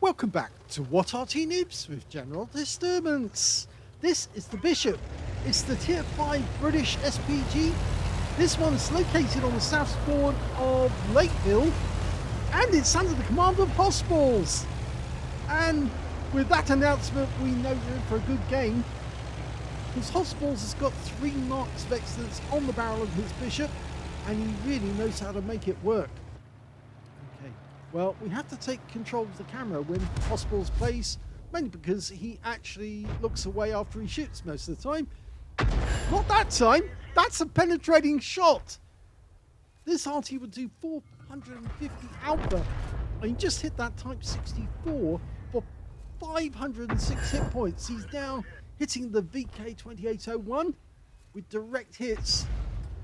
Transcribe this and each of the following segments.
Welcome back to What Arty Noobs with General Disturbance. This is the Bishop. It's the Tier 5 British SPG. This one's located on the south shore of Lakeville, and it's under the command of hossballs. And with that announcement, we know we're in for a good game, because hossballs has got 3 marks of excellence on the barrel of his Bishop, and he really knows how to make it work. Well, we have to take control of the camera when hossballs plays, mainly because he actually looks away after he shoots most of the time. Not that time! That's a penetrating shot! This Arty would do 450 alpha, and he just hit that Type 64 for 506 hit points. He's now hitting the VK2801 with direct hits.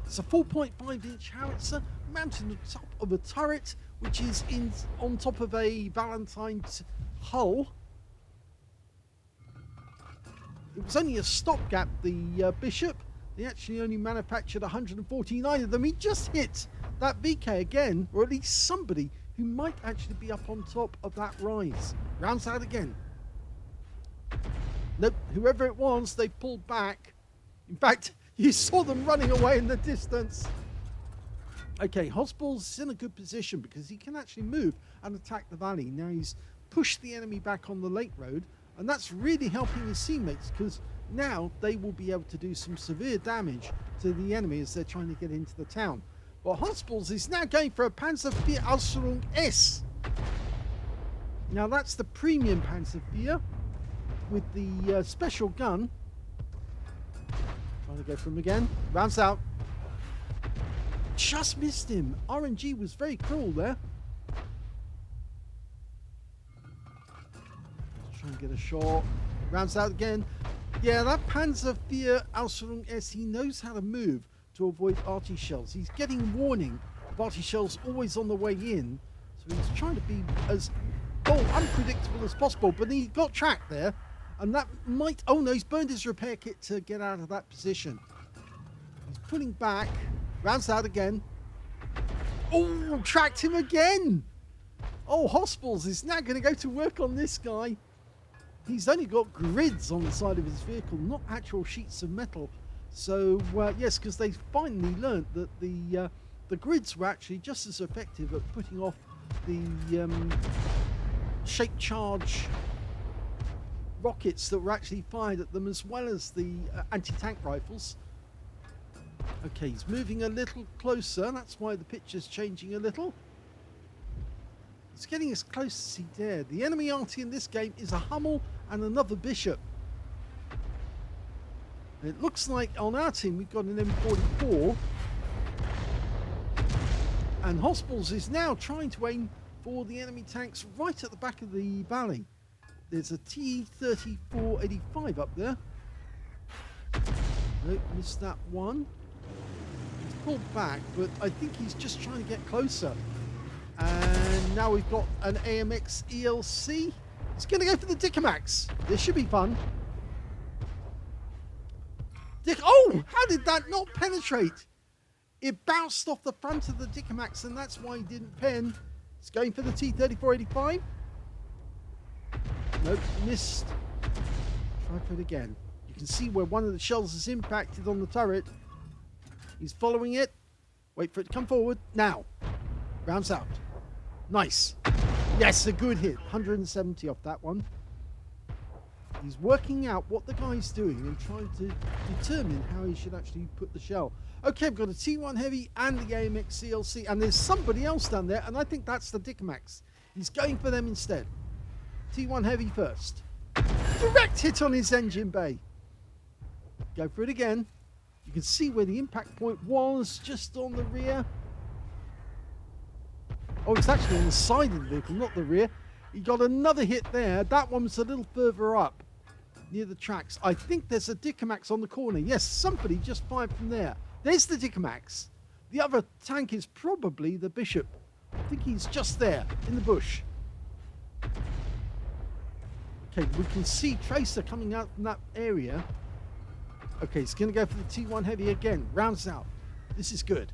It's a 4.5-inch howitzer mounted on the top of a turret, which is on top of a Valentine's hull. It was only a stopgap, the Bishop. They actually only manufactured 149 of them. He just hit that VK again, or at least somebody who might actually be up on top of that rise. Rounds out again. Nope, whoever it was, they pulled back. In fact, you saw them running away in the distance. Okay, hossballs is in a good position because he can actually move and attack the valley. Now he's pushed the enemy back on the lake road, and that's really helping his teammates because now they will be able to do some severe damage to the enemy as they're trying to get into the town. But hossballs is now going for a Panzer IV Aslains S. Now that's the premium Panzer IV with the special gun. Trying to go for him again. Rounds out. Just missed him. RNG was very cruel there. Let's try and get a shot. Rounds out again. Yeah, that Panzer IV Aslains S, he knows how to move to avoid Arty shells. He's getting warning of Arty shells always on the way in. So he's trying to be as unpredictable as possible. But he got tracked there. And that might... Oh no, he's burned his repair kit to get out of that position. He's pulling back. Rounds out again. Oh, tracked him again. Oh, hossballs is now going to go to work on this guy. He's only got grids on the side of his vehicle, not actual sheets of metal. So, yes, because they finally learned that the grids were actually just as effective at putting off the shape charge rockets that were actually fired at them, as well as the anti-tank rifles. Okay, he's moving a little closer. That's why the picture's changing a little. He's getting as close as he dared. The enemy Arty in this game is a Hummel and another Bishop. And it looks like on our team we've got an M44. And hossballs is now trying to aim for the enemy tanks right at the back of the valley. There's a T-3485 up there. Nope, missed that one. He's pulled back, but I think he's just trying to get closer. And now we've got an AMX ELC. He's going to go for the Dickomax. This should be fun. Oh, how did that not penetrate? It bounced off the front of the Dickomax, and that's why he didn't pen. He's going for the T-3485. Nope, missed. Try for it again. You can see where one of the shells has impacted on the turret. He's following it. Wait for it to come forward. Now. Rounds out. Nice. Yes, a good hit. 170 off that one. He's working out what the guy's doing and trying to determine how he should actually put the shell. Okay, I've got a T1 Heavy and the AMX CLC, and there's somebody else down there, and I think that's the Dickomax. He's going for them instead. T1 Heavy first. Direct hit on his engine bay. Go for it again. You can see where the impact point was, just on the rear. Oh, it's actually on the side of the vehicle, not the rear. He got another hit there. That one was a little further up, near the tracks. I think there's a Dickomax on the corner. Yes, somebody just fired from there. There's the Dickomax. The other tank is probably the Bishop. I think he's just there, in the bush. Okay, we can see Tracer coming out from that area. Okay, he's going to go for the T1 Heavy again. Rounds out. This is good.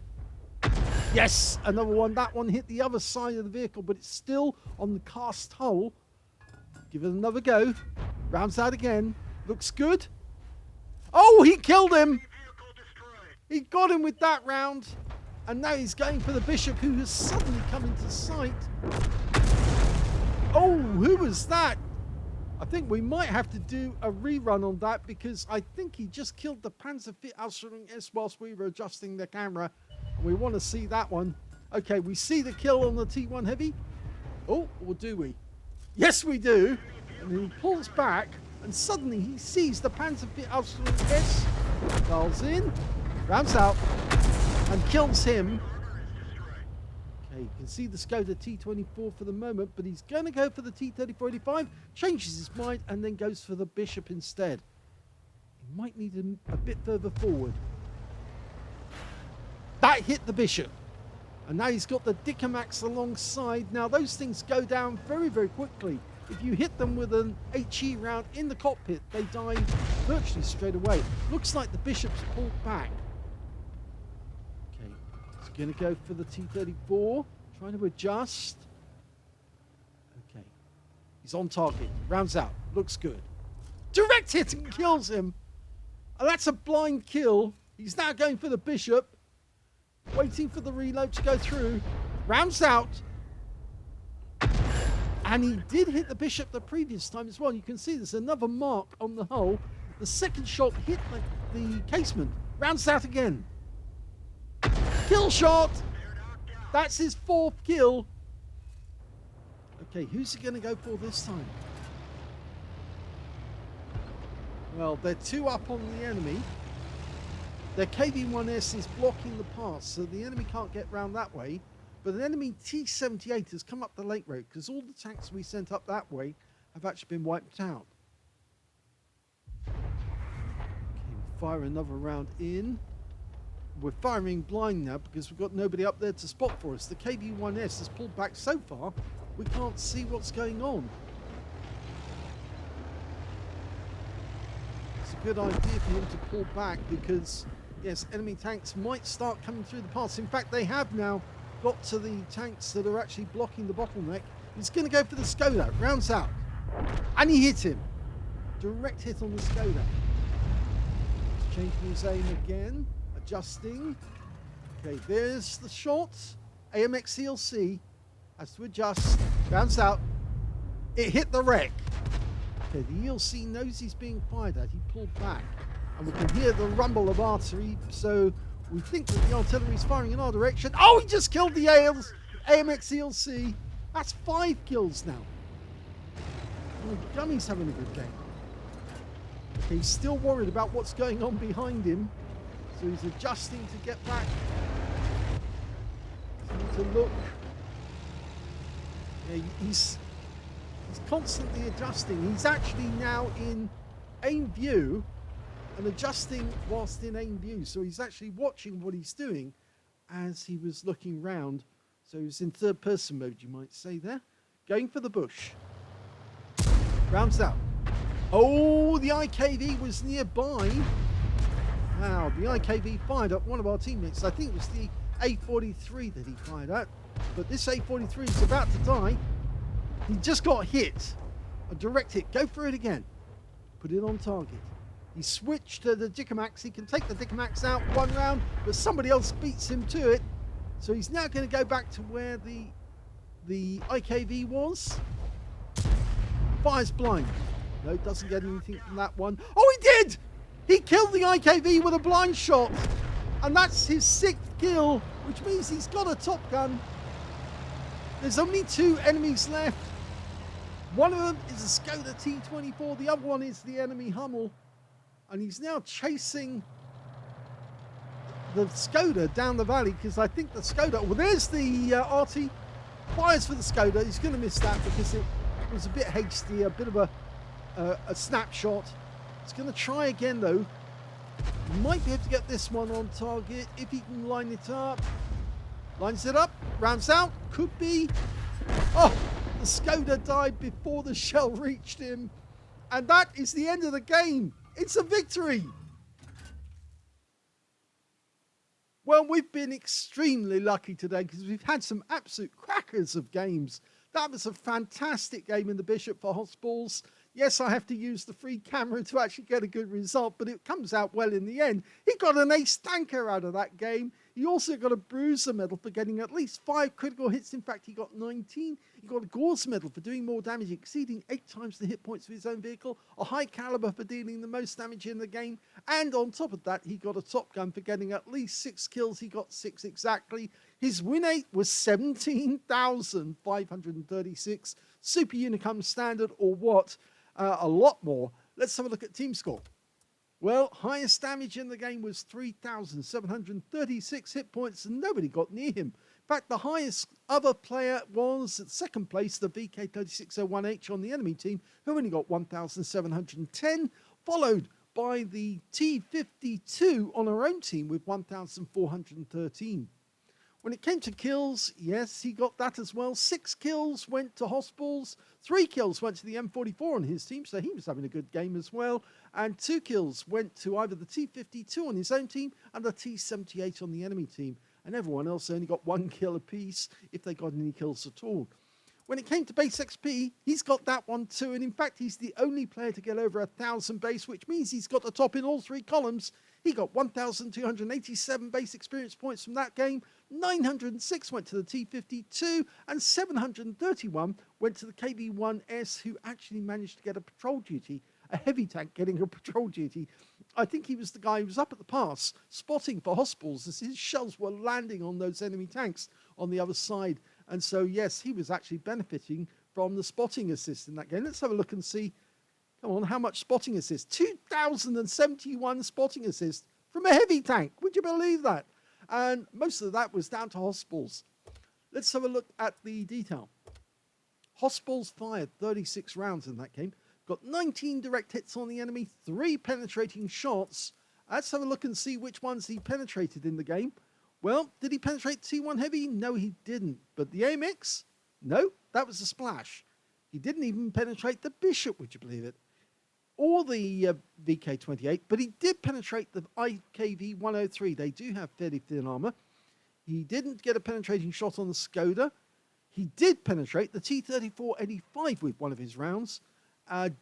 Yes, another one. That one hit the other side of the vehicle, but it's still on the cast hull Give it another go. Rounds out again. Looks good. Oh, he killed him. He got him with that round. And now he's going for the bishop, who has suddenly come into sight. Oh, who was that? I think we might have to do a rerun on that, because I think he just killed the Panzerfit Aslains whilst we were adjusting the camera. And we want to see that one. Okay, we see the kill on the T1 Heavy. Oh, or do we? Yes, we do. And then he pulls back, and suddenly he sees the Panzerfit Aslains. Dials in, rounds out, and kills him. Okay, you can see the Skoda T24 for the moment, but he's going to go for the T3485, changes his mind, and then goes for the bishop instead. He might need him a bit further forward. That hit the bishop. And now he's got the Dicamax alongside. Now those things go down very, very quickly. If you hit them with an HE round in the cockpit, they die virtually straight away. Looks like the bishop's pulled back. Okay, he's going to go for the T34, trying to adjust. Okay, he's on target, rounds out, looks good. Direct hit and kills him. And that's a blind kill. He's now going for the bishop, waiting for the reload to go through. Rounds out. And he did hit the bishop the previous time as well. You can see there's another mark on the hull. The second shot hit the casement. Rounds out again. Kill shot. That's his 4th kill. Okay, who's he going to go for this time? Well, they're 2 up on the enemy. Their KV-1S is blocking the pass, so the enemy can't get round that way. But an enemy T-78 has come up the Lake Road, because all the tanks we sent up that way have actually been wiped out. Okay, we'll fire another round in. We're firing blind now because we've got nobody up there to spot for us. The KV-1S has pulled back so far, we can't see what's going on. It's a good idea for him to pull back, because yes, enemy tanks might start coming through the pass. In fact, they have now got to the tanks that are actually blocking the bottleneck. He's going to go for the Skoda, rounds out, and he hit him. Direct hit on the Skoda. He's changing his aim again, adjusting. Okay, there's the shot. AMX CLC has to adjust, rounds out. It hit the wreck. Okay, the ELC knows he's being fired at. He pulled back, and we can hear the rumble of artillery, so we think that the artillery is firing in our direction. Oh, he just killed the AMX ELC. That's 5 kills now. Oh, Gummy's having a good game. Okay, he's still worried about what's going on behind him, so he's adjusting to get back. To look. Yeah, he's constantly adjusting. He's actually now in aim view and adjusting whilst in aim view. So he's actually watching what he's doing as he was looking round. So he's in 3rd person mode, you might say there. Going for the bush. Rounds out. Oh, the IKV was nearby. Wow, the IKV fired at one of our teammates. I think it was the A43 that he fired at. But this A43 is about to die. He just got hit. A direct hit. Go for it again. Put it on target. He switched to the Dicamax. He can take the Dicamax out 1 round, but somebody else beats him to it. So he's now going to go back to where the IKV was. Fires blind. No, doesn't get anything from that one. Oh, he did! He killed the IKV with a blind shot. And that's his 6th kill, which means he's got a top gun. There's only 2 enemies left. One of them is a Skoda T24. The other one is the enemy Hummel. And he's now chasing the Skoda down the valley, because I think the Skoda... Well, there's the Arty. Fires for the Skoda. He's going to miss that because it was a bit hasty, a bit of a snapshot. He's going to try again, though. He might be able to get this one on target if he can line it up. Lines it up. Rounds out. Could be. Oh, the Skoda died before the shell reached him. And that is the end of the game. It's a victory. Well, we've been extremely lucky today because we've had some absolute crackers of games. That was a fantastic game in the Bishop for hossballs. Yes, I have to use the free camera to actually get a good result, but it comes out well in the end. He got an ace tanker out of that game. He also got a bruiser medal for getting at least 5 critical hits. In fact, he got 19. He got a Gauze medal for doing more damage, exceeding 8 times the hit points of his own vehicle. A high caliber for dealing the most damage in the game. And on top of that, he got a Top Gun for getting at least 6 kills. He got 6 exactly. His win rate was 17,536. Super Unicum standard or what? A lot more. Let's have a look at team score. Well, highest damage in the game was 3,736 hit points, and nobody got near him. In fact, the highest other player was at second place, the VK3601H on the enemy team, who only got 1,710, followed by the T52 on our own team with 1,413. When it came to kills, yes, he got that as well. 6 kills went to hossballs. 3 kills went to the M44 on his team, so he was having a good game as well. And 2 kills went to either the T52 on his own team and the T78 on the enemy team. And everyone else only got 1 kill apiece if they got any kills at all. When it came to base XP, he's got that one too. And in fact, he's the only player to get over 1,000 base, which means he's got the top in all 3 columns. He got 1,287 base experience points from that game. 906 went to the T52 and 731 went to the KB1S, who actually managed to get a patrol duty, a heavy tank getting a patrol duty. I think he was the guy who was up at the pass spotting for hossballs as his shells were landing on those enemy tanks on the other side. And so, yes, he was actually benefiting from the spotting assist in that game. Let's have a look and see, come on, how much spotting assist. 2,071 spotting assist from a heavy tank. Would you believe that? And most of that was down to hossballs. Let's have a look at the detail. Hossballs fired 36 rounds in that game. Got 19 direct hits on the enemy, 3 penetrating shots. Let's have a look and see which ones he penetrated in the game. Well, did he penetrate T1 Heavy? No, he didn't. But the AMX? No, that was a splash. He didn't even penetrate the Bishop, would you believe it? Or the VK28, but he did penetrate the IKV-103. They do have fairly thin armor. He didn't get a penetrating shot on the Skoda. He did penetrate the T-34-85 with one of his rounds.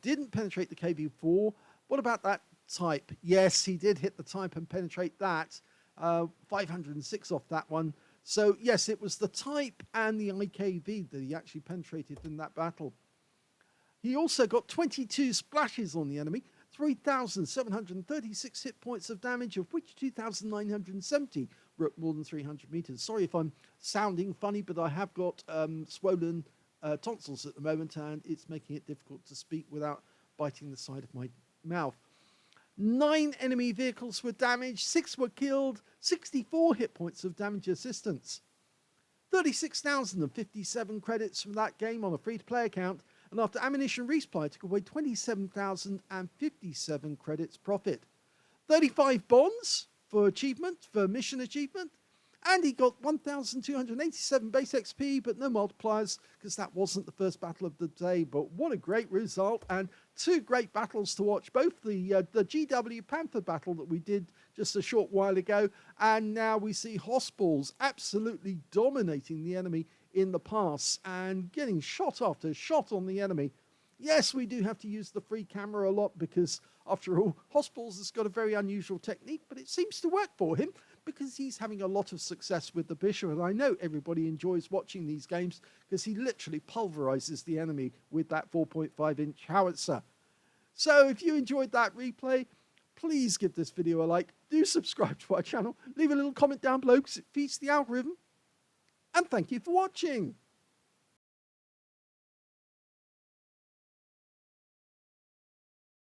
Didn't penetrate the KV-4. What about that Type? Yes, he did hit the Type and penetrate that. 506 off that one. So, yes, it was the Type and the IKV that he actually penetrated in that battle. He also got 22 splashes on the enemy, 3,736 hit points of damage, of which 2,970 were at more than 300 meters. Sorry if I'm sounding funny, but I have got swollen tonsils at the moment, and it's making it difficult to speak without biting the side of my mouth. 9 enemy vehicles were damaged, 6 were killed, 64 hit points of damage assistance. 36,057 credits from that game on a free-to-play account, and after ammunition resupply took away 27,057 credits profit. 35 bonds for achievement, for mission achievement, and he got 1,287 base XP, but no multipliers, because that wasn't the first battle of the day. But what a great result, and 2 great battles to watch, both the GW Panther battle that we did just a short while ago, and now we see hossballs absolutely dominating the enemy in the pass and getting shot after shot on the enemy. Yes, we do have to use the free camera a lot because, after all, hossballs has got a very unusual technique, but it seems to work for him because he's having a lot of success with the Bishop, and I know everybody enjoys watching these games because he literally pulverizes the enemy with that 4.5-inch howitzer. So if you enjoyed that replay, please give this video a like, do subscribe to our channel, leave a little comment down below because it feeds the algorithm, and thank you for watching.